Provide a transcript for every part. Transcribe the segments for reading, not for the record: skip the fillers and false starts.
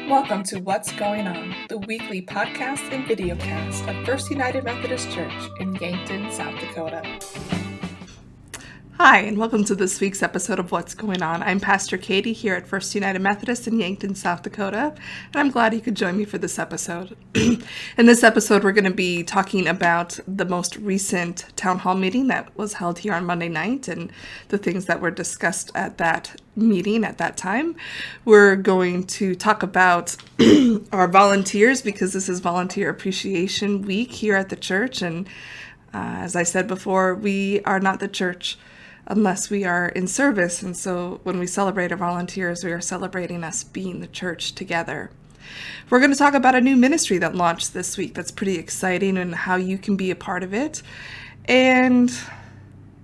Welcome to What's Going On, the weekly podcast and videocast of First United Methodist Church in Yankton, South Dakota. Hi, and welcome to this week's episode of What's Going On. I'm Pastor Katie here at First United Methodist in Yankton, South Dakota, and I'm glad you could join me for this episode. In this episode, we're going to be talking about the most recent town hall meeting that was held here on Monday night and the things that were discussed at that meeting at that time. We're going to talk about our volunteers because this is Volunteer Appreciation Week here at the church, and as I said before, we are not the church unless we are in service. And so when we celebrate our volunteers, we are celebrating us being the church together. We're going to talk about a new ministry that launched this week that's pretty exciting and how you can be a part of it. And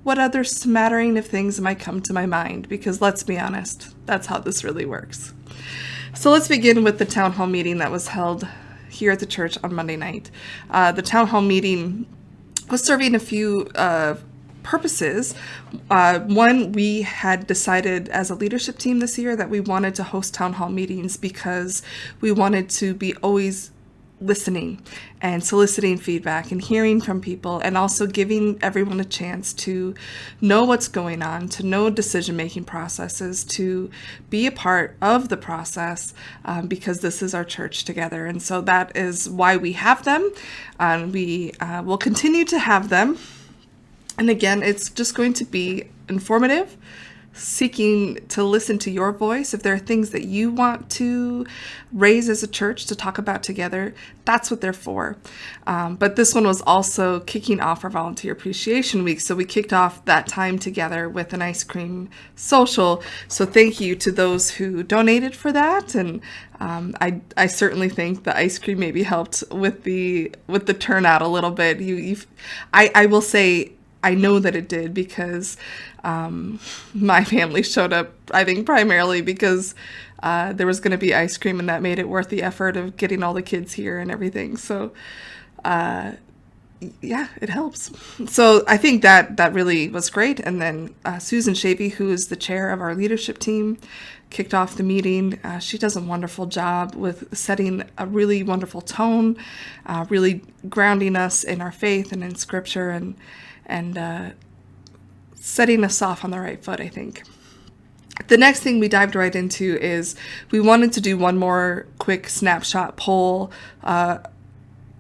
what other smattering of things might come to my mind, because let's be honest, that's how this really works. So let's begin with the town hall meeting that was held here at the church on Monday night. The town hall meeting was serving a few purposes. One, we had decided as a leadership team this year that we wanted to host town hall meetings because we wanted to be always listening and soliciting feedback and hearing from people, and also giving everyone a chance to know what's going on, to know decision-making processes, to be a part of the process, because this is our church together. And so that is why we have them, and we will continue to have them. And again, it's just going to be informative, seeking to listen to your voice. If there are things that you want to raise as a church to talk about together, that's what they're for. But this one was also kicking off our Volunteer Appreciation Week. So we kicked off that time together with an ice cream social. So thank you to those who donated for that. And I certainly think the ice cream maybe helped with the turnout a little bit. I will say, I know that it did because my family showed up, I think, primarily because there was going to be ice cream, and that made it worth the effort of getting all the kids here and everything. So, yeah, it helps. So I think that really was great. And then Susan Shavey, who is the chair of our leadership team, kicked off the meeting. She does a wonderful job with setting a really wonderful tone, really grounding us in our faith and in Scripture, and setting us off on the right foot, I think. The next thing we dived right into is we wanted to do one more quick snapshot poll of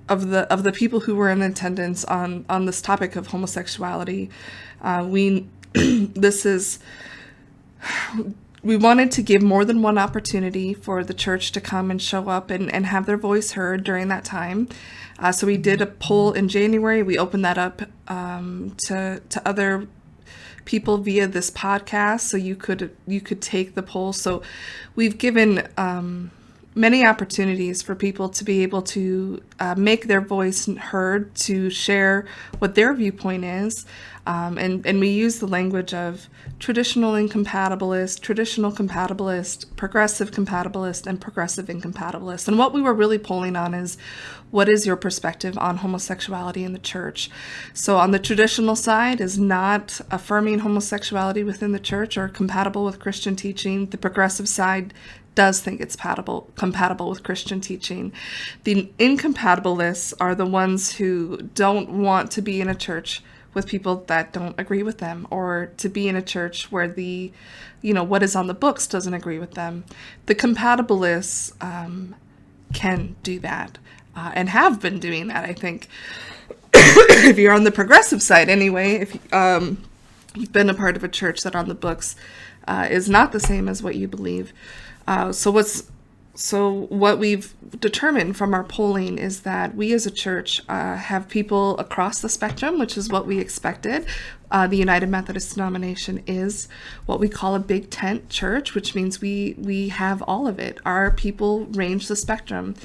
the people who were in attendance on this topic of homosexuality. We wanted to give more than one opportunity for the church to come and show up and have their voice heard during that time. So we did a poll in January. We opened that up to other people via this podcast, so you could take the poll. So we've given many opportunities for people to be able to make their voice heard, to share what their viewpoint is. And we use the language of traditional incompatibilist, traditional compatibilist, progressive compatibilist, and progressive incompatibilist. And what we were really polling on is, what is your perspective on homosexuality in the church? So on the traditional side is not affirming homosexuality within the church or compatible with Christian teaching. The progressive side does think it's compatible with Christian teaching. The incompatibilists are the ones who don't want to be in a church with people that don't agree with them, or to be in a church where what is on the books doesn't agree with them. The compatibilists can do that and have been doing that, I think. If you're on the progressive side anyway, if you've been a part of a church that on the books is not the same as what you believe. So what we've determined from our polling is that we as a church have people across the spectrum, which is what we expected. The United Methodist denomination is what we call a big tent church, which means we have all of it. Our people range the spectrum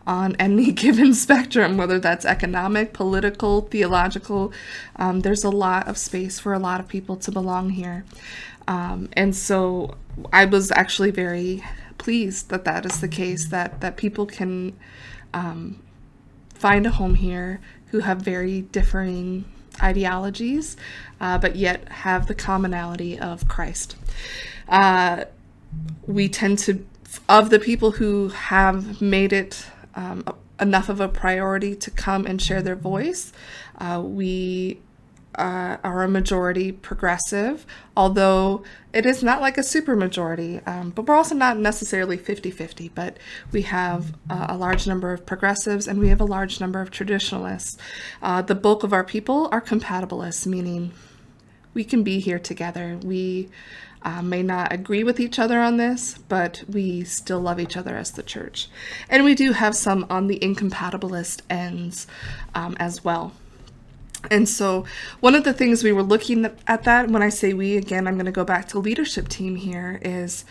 on any given spectrum, whether that's economic, political, theological. There's a lot of space for a lot of people to belong here. And so I was actually very pleased that is the case, that people can find a home here who have very differing ideologies, but yet have the commonality of Christ. We tend to of the people who have made it enough of a priority to come and share their voice, we are a majority progressive, although it is not like a super majority, but we're also not necessarily 50-50, but we have a large number of progressives and we have a large number of traditionalists. The bulk of our people are compatibilists, meaning we can be here together. We may not agree with each other on this, but we still love each other as the church. And we do have some on the incompatibilist ends as well. And so one of the things we were looking at that, when I say we, again, I'm going to go back to leadership team here, is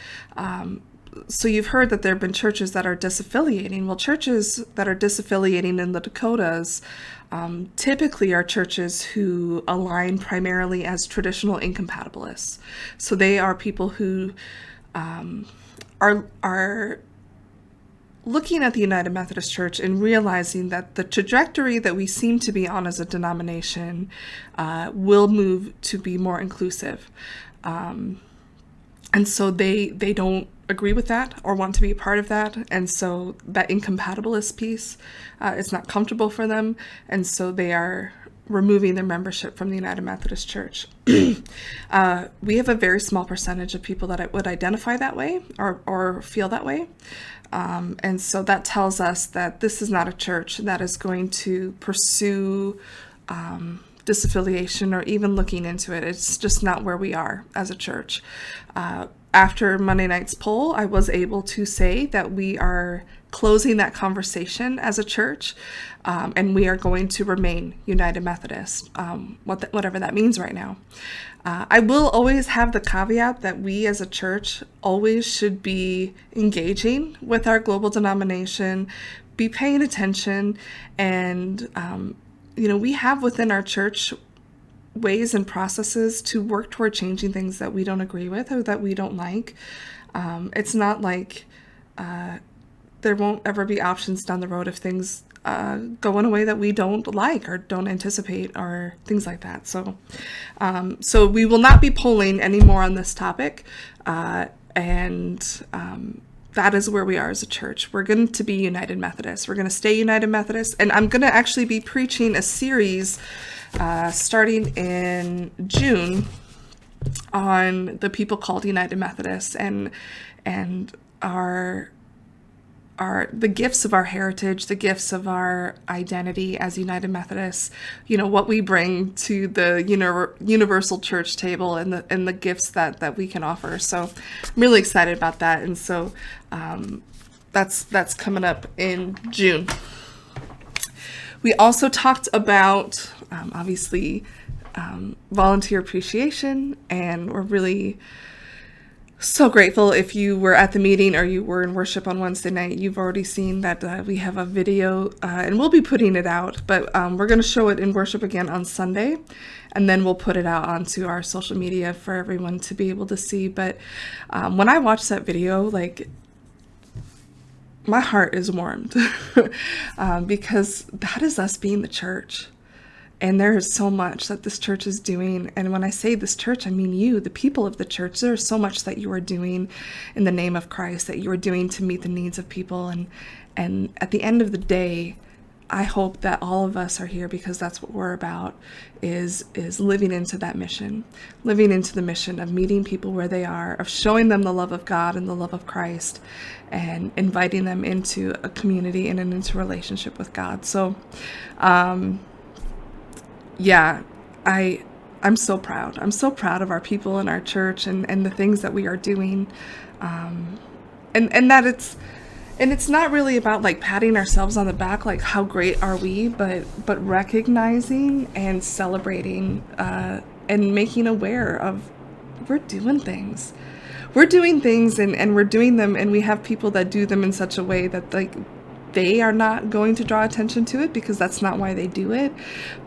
so you've heard that there have been churches that are disaffiliating. Well, churches that are disaffiliating in the Dakotas typically are churches who align primarily as traditional incompatibilists. So they are people who are looking at the United Methodist Church and realizing that the trajectory that we seem to be on as a denomination will move to be more inclusive. And so they don't agree with that or want to be a part of that. And so that incompatibilist piece is not comfortable for them. And so they are removing their membership from the United Methodist Church. We have a very small percentage of people that would identify that way or feel that way. And so that tells us that this is not a church that is going to pursue disaffiliation or even looking into it. It's just not where we are as a church. After Monday night's poll, I was able to say that we are closing that conversation as a church, and we are going to remain United Methodist, whatever that means right now. I will always have the caveat that we as a church always should be engaging with our global denomination, be paying attention, and we have within our church ways and processes to work toward changing things that we don't agree with or that we don't like. It's not like there won't ever be options down the road if things go in a way that we don't like or don't anticipate or things like that. So we will not be polling anymore on this topic. That is where we are as a church. We're going to be United Methodist. We're going to stay United Methodist. And I'm going to actually be preaching a series starting in June on the people called United Methodists and the gifts of our heritage, the gifts of our identity as United Methodists, what we bring to the universal church table and the gifts that we can offer. So I'm really excited about that. And so that's coming up in June. We also talked about, obviously, volunteer appreciation, and we're really so grateful. If you were at the meeting or you were in worship on Wednesday night, you've already seen that we have a video, and we'll be putting it out, but we're going to show it in worship again on Sunday, and then we'll put it out onto our social media for everyone to be able to see. But when I watched that video, my heart is warmed because that is us being the church. And there is so much that this church is doing. And when I say this church, I mean you, the people of the church. There is so much that you are doing in the name of Christ, that you are doing to meet the needs of people. And at the end of the day, I hope that all of us are here because that's what we're about, is living into that mission, living into the mission of meeting people where they are, of showing them the love of God and the love of Christ, and inviting them into a community and into a relationship with God. So, yeah, I'm so proud. I'm so proud of our people in our church and the things that we are doing. And that it's not really about patting ourselves on the back, how great are we, but recognizing and celebrating and making aware of we're doing things. We're doing things and we're doing them, and we have people that do them in such a way that they are not going to draw attention to it because that's not why they do it,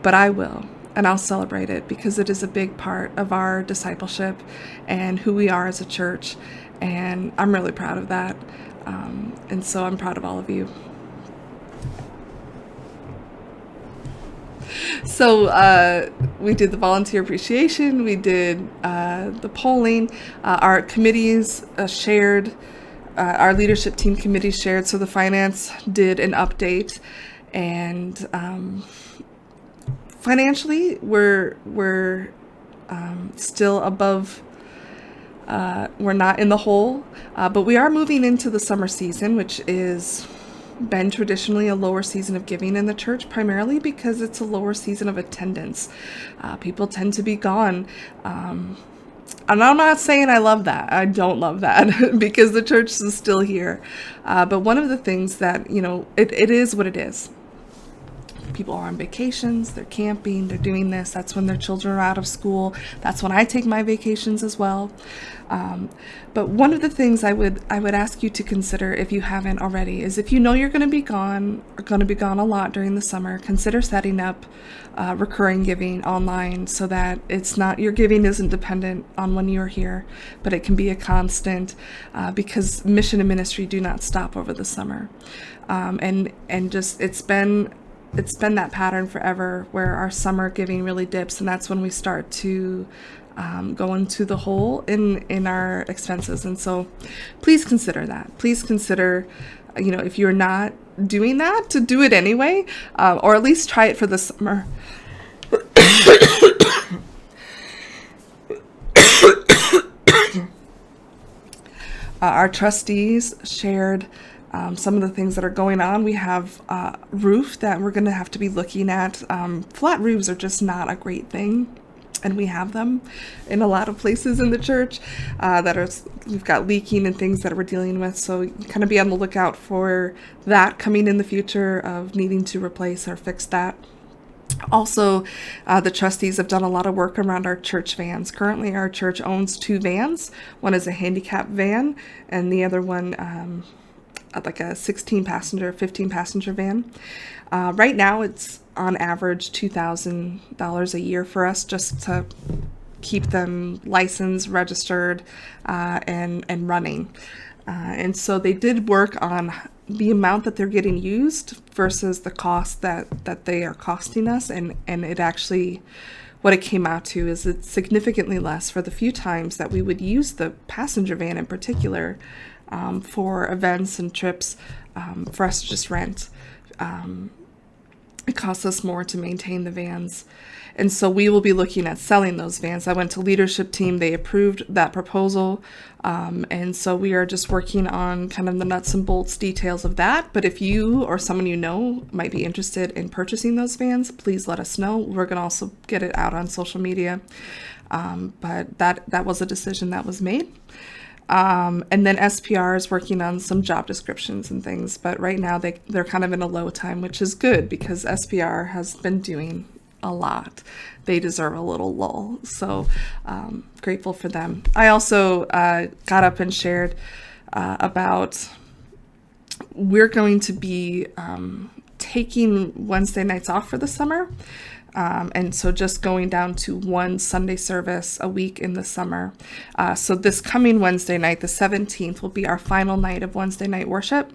but I will, and I'll celebrate it because it is a big part of our discipleship and who we are as a church, and I'm really proud of that, and so I'm proud of all of you. So we did the volunteer appreciation, we did the polling, our committees shared our leadership team committee shared, so the finance did an update, and financially we're still above. We're not in the hole, but we are moving into the summer season, which is been traditionally a lower season of giving in the church, primarily because it's a lower season of attendance. People tend to be gone. And I'm not saying I love that. I don't love that because the church is still here. But one of the things that, it is what it is. People are on vacations, they're camping, they're doing this. That's when their children are out of school. That's when I take my vacations as well. But one of the things I would ask you to consider, if you haven't already, is if you know you're going to be gone, or going to be gone a lot during the summer, consider setting up recurring giving online so that it's not, your giving isn't dependent on when you're here, but it can be a constant, because mission and ministry do not stop over the summer. And just it's been that pattern forever where our summer giving really dips, and that's when we start to go into the hole in our expenses. And so please consider that. Please consider, if you're not doing that, to do it anyway, or at least try it for the summer. Our trustees shared some of the things that are going on. We have a roof that we're going to have to be looking at. Flat roofs are just not a great thing, and we have them in a lot of places in the church we've got leaking and things that we're dealing with. So you kind of be on the lookout for that coming in the future, of needing to replace or fix that. Also, the trustees have done a lot of work around our church vans. Currently, our church owns 2 vans. One is a handicap van, and the other one like a 16-passenger, 15-passenger van. Right now, it's on average $2,000 a year for us just to keep them licensed, registered, and running. And so they did work on the amount that they're getting used versus the cost that they are costing us. And it actually, what it came out to is it's significantly less for the few times that we would use the passenger van in particular for events and trips, for us to just rent. It costs us more to maintain the vans. And so we will be looking at selling those vans. I went to leadership team. They approved that proposal. And so we are just working on kind of the nuts and bolts details of that. But if you or someone you know might be interested in purchasing those vans, please let us know. We're going to also get it out on social media. But that was a decision that was made. And then SPR is working on some job descriptions and things, but right now they're kind of in a low time, which is good because SPR has been doing a lot. They deserve a little lull. So grateful for them. I also got up and shared about we're going to be taking Wednesday nights off for the summer. And so just going down to one Sunday service a week in the summer. So this coming Wednesday night, the 17th, will be our final night of Wednesday night worship.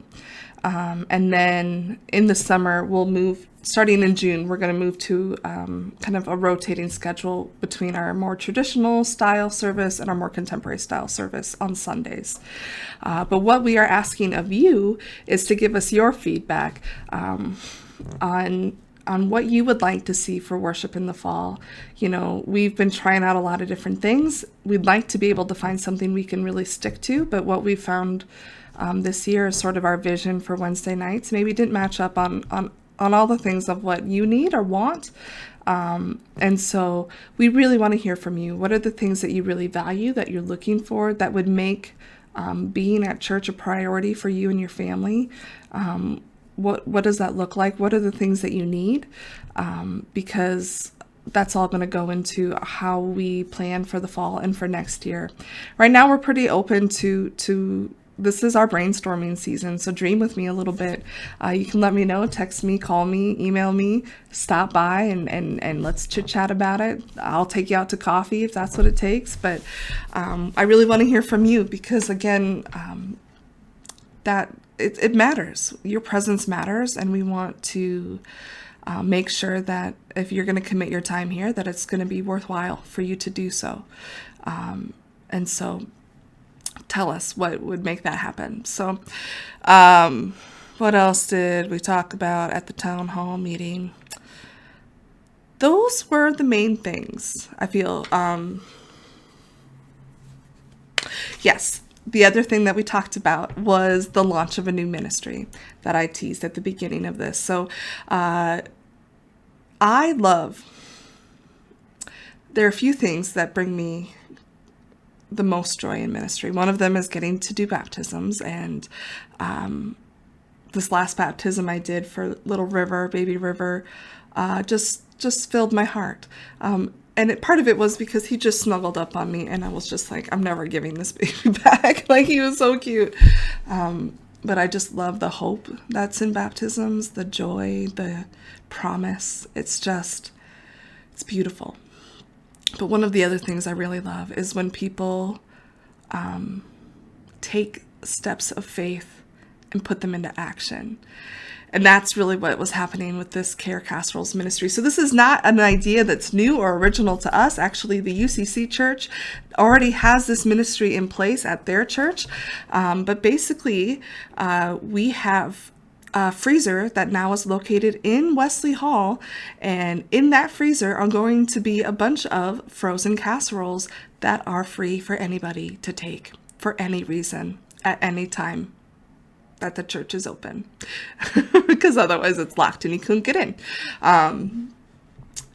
And then in the summer, we'll move, starting in June, we're going to move to kind of a rotating schedule between our more traditional style service and our more contemporary style service on Sundays. But what we are asking of you is to give us your feedback on what you would like to see for worship in the fall. We've been trying out a lot of different things. We'd like to be able to find something we can really stick to, but what we found this year is sort of our vision for Wednesday nights maybe didn't match up on all the things of what you need or want. And so we really want to hear from you. What are the things that you really value, that you're looking for, that would make being at church a priority for you and your family? What does that look like? What are the things that you need? Because that's all going to go into how we plan for the fall and for next year. Right now, we're pretty open to this is our brainstorming season, so dream with me a little bit. You can let me know, text me, call me, email me, stop by, and let's chit chat about it. I'll take you out to coffee if that's what it takes. But I really want to hear from you because, again, that it matters. Your presence matters, and we want to make sure that if you're going to commit your time here, that it's going to be worthwhile for you to do so. And so tell us what would make that happen. So, what else did we talk about at the town hall meeting? Those were the main things, I feel. Yes, the other thing that we talked about was the launch of a new ministry that I teased at the beginning of this. So, there are a few things that bring me the most joy in ministry. One of them is getting to do baptisms, and this last baptism I did for little River, baby River, just filled my heart. Part of it was because he just snuggled up on me, and I was just like, I'm never giving this baby back. Like, he was so cute. But I just love the hope that's in baptisms, the joy, the promise. It's beautiful. But one of the other things I really love is when people take steps of faith and put them into action. And that's really what was happening with this Care Casseroles ministry. So this is not an idea that's new or original to us. Actually, the UCC church already has this ministry in place at their church. But basically, we have a freezer that now is located in Wesley Hall. And in that freezer are going to be a bunch of frozen casseroles that are free for anybody to take for any reason at any time that the church is open, because otherwise it's locked and you couldn't get in.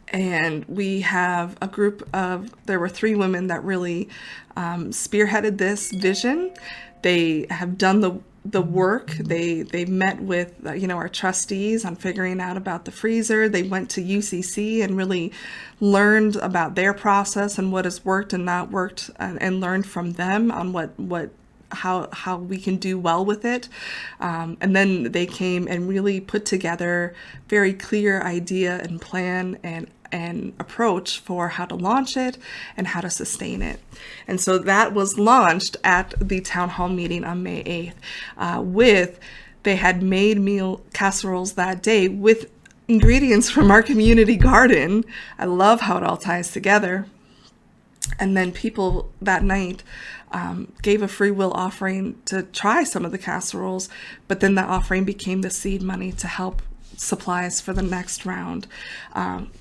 And we have a group there were 3 women that really spearheaded this vision. They have done the work. They met with our trustees on figuring out about the freezer. They went to UCC and really learned about their process and what has worked and not worked, and learned from them on how we can do well with it. And then they came and really put together very clear idea and plan and approach for how to launch it and how to sustain it. And so that was launched at the town hall meeting on May 8th. They had made meal casseroles that day with ingredients from our community garden. I love how it all ties together. And then people that night gave a free will offering to try some of the casseroles, but then the offering became the seed money to help supplies for the next round.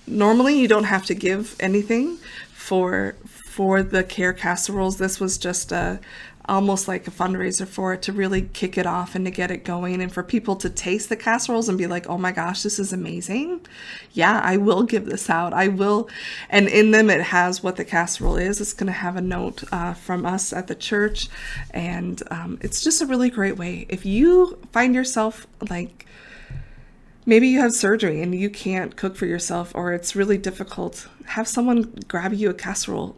Normally, you don't have to give anything for the Care Casseroles. This was just almost like a fundraiser for it, to really kick it off and to get it going, and for people to taste the casseroles and be like, oh my gosh, this is amazing. Yeah, I will give this out. I will. And in them, it has what the casserole is. It's going to have a note from us at the church. And it's just a really great way. If you find yourself like, maybe you have surgery and you can't cook for yourself, or it's really difficult, have someone grab you a casserole.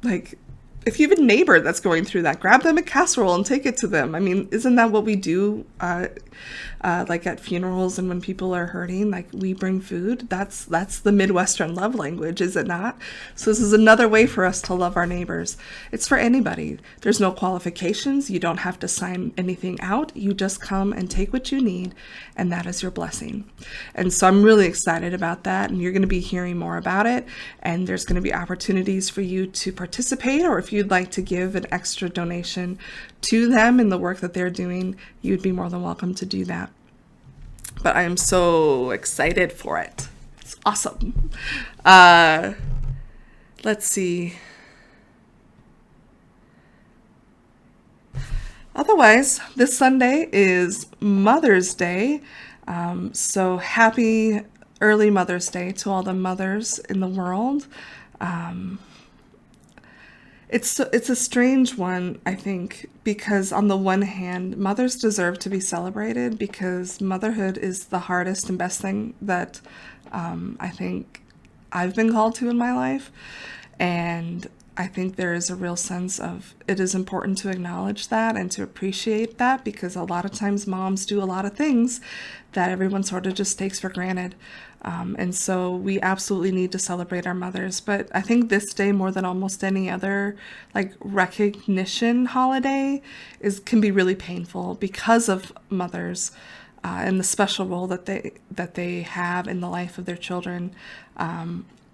Like, if you have a neighbor that's going through that, grab them a casserole and take it to them. I mean, isn't that what we do, like at funerals and when people are hurting? Like, we bring food. That's the Midwestern love language, is it not? So this is another way for us to love our neighbors. It's for anybody. There's no qualifications. You don't have to sign anything out. You just come and take what you need, and that is your blessing. And so I'm really excited about that, and you're going to be hearing more about it, and there's going to be opportunities for you to participate, or if you'd like to give an extra donation to them in the work that they're doing, you'd be more than welcome to do that. But I am so excited for it. It's awesome. Let's see. Otherwise, this Sunday is Mother's Day. So happy early Mother's Day to all the mothers in the world. It's a strange one, I think, because on the one hand, mothers deserve to be celebrated, because motherhood is the hardest and best thing that I think I've been called to in my life. And I think there is a real sense of it is important to acknowledge that and to appreciate that, because a lot of times moms do a lot of things that everyone sort of just takes for granted. And so we absolutely need to celebrate our mothers. But I think this day, more than almost any other like recognition holiday, can be really painful because of mothers and the special role that they have in the life of their children.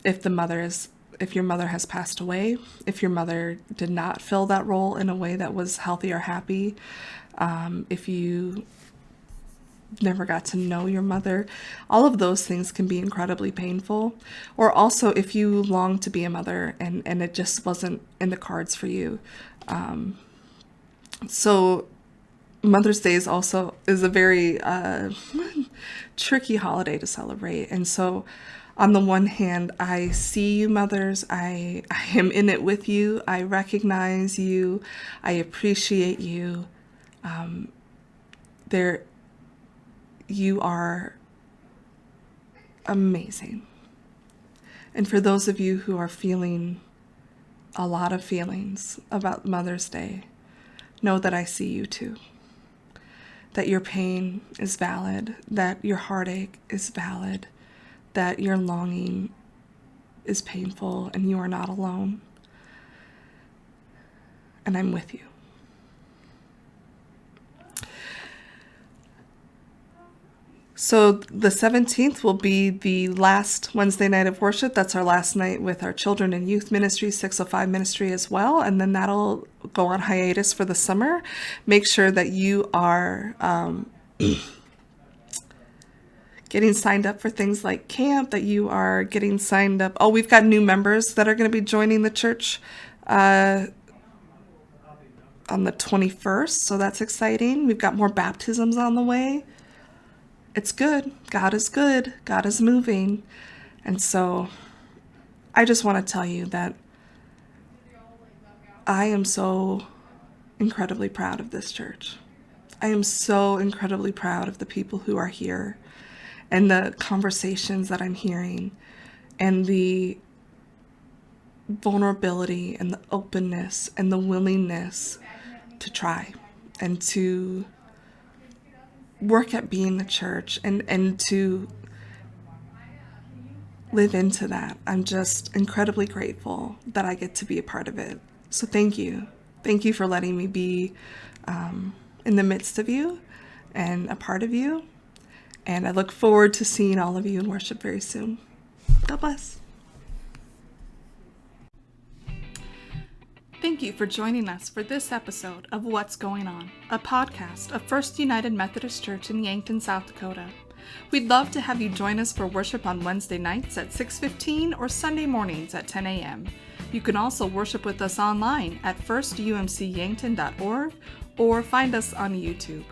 If the mother is if your mother has passed away, if your mother did not fill that role in a way that was healthy or happy, if you never got to know your mother, all of those things can be incredibly painful. Or also if you long to be a mother and it just wasn't in the cards for you. So Mother's Day is a very tricky holiday to celebrate. And so on the one hand, I see you mothers, I am in it with you, I recognize you, I appreciate you. You are amazing. And for those of you who are feeling a lot of feelings about Mother's Day, know that I see you too. That your pain is valid, that your heartache is valid, that your longing is painful, and you are not alone. And I'm with you. So the 17th will be the last Wednesday night of worship. That's our last night with our children and youth ministry, 605 ministry as well. And then that'll go on hiatus for the summer. Make sure that you are getting signed up for things like camp, that you are getting signed up. Oh, we've got new members that are going to be joining the church on the 21st. So that's exciting. We've got more baptisms on the way. It's good. God is good. God is moving. And so I just want to tell you that I am so incredibly proud of this church. I am so incredibly proud of the people who are here and the conversations that I'm hearing and the vulnerability and the openness and the willingness to try and to work at being the church and to live into that. I'm just incredibly grateful that I get to be a part of it. So thank you. Thank you for letting me be in the midst of you and a part of you. And I look forward to seeing all of you in worship very soon. God bless. Thank you for joining us for this episode of What's Going On, a podcast of First United Methodist Church in Yankton, South Dakota. We'd love to have you join us for worship on Wednesday nights at 6:15 or Sunday mornings at 10 a.m. You can also worship with us online at firstumcyankton.org or find us on YouTube.